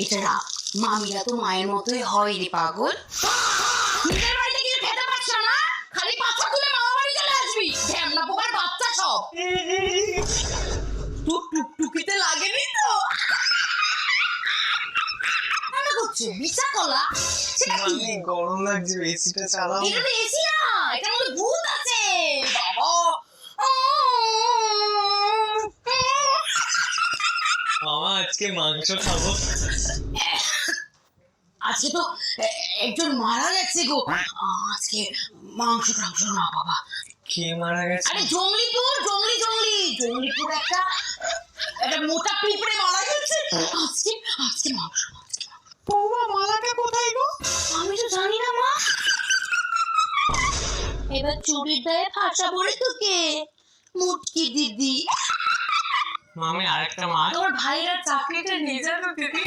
এটা রাখ, মামিরা তো মায়ের মতোই হয় রে পাগল। নিজের বাড়িতে কিছু খেতে পারছ না, খালি পাছা তুলে মামা বাড়ি চলে আসবি। ঢ্যামনা পোকার বাচ্চা সব। তোর টুকটুকিতে লাগেনি তো? কেন করছো বিচা কলা? সেটা কি? গরম লাগছে, এসিটা চালাও। এটা তো এসি না, এটার মধ্যে ভূত আছে বাবা। মামা আজকে মাংস খাবো। আজকে তো একজন মারা গেছে গো। আজকে মাংস টাংস না বাবা। কে মারা গেছে? আরে জঙ্গলিপুর একটা মোটা পিঁপড়ে মারা গেছে। আজকে মাংস। বৌমা মালাটা কোথায় গো? আমি তো জানি না মা। এবার চুরির দায়ে ফাঁসা বলে তোকে মুটকি দিদি। মামি আরেকটা মাছ। তোর ভাইরা চাকরিটা নিয়ে যাবে দিদি।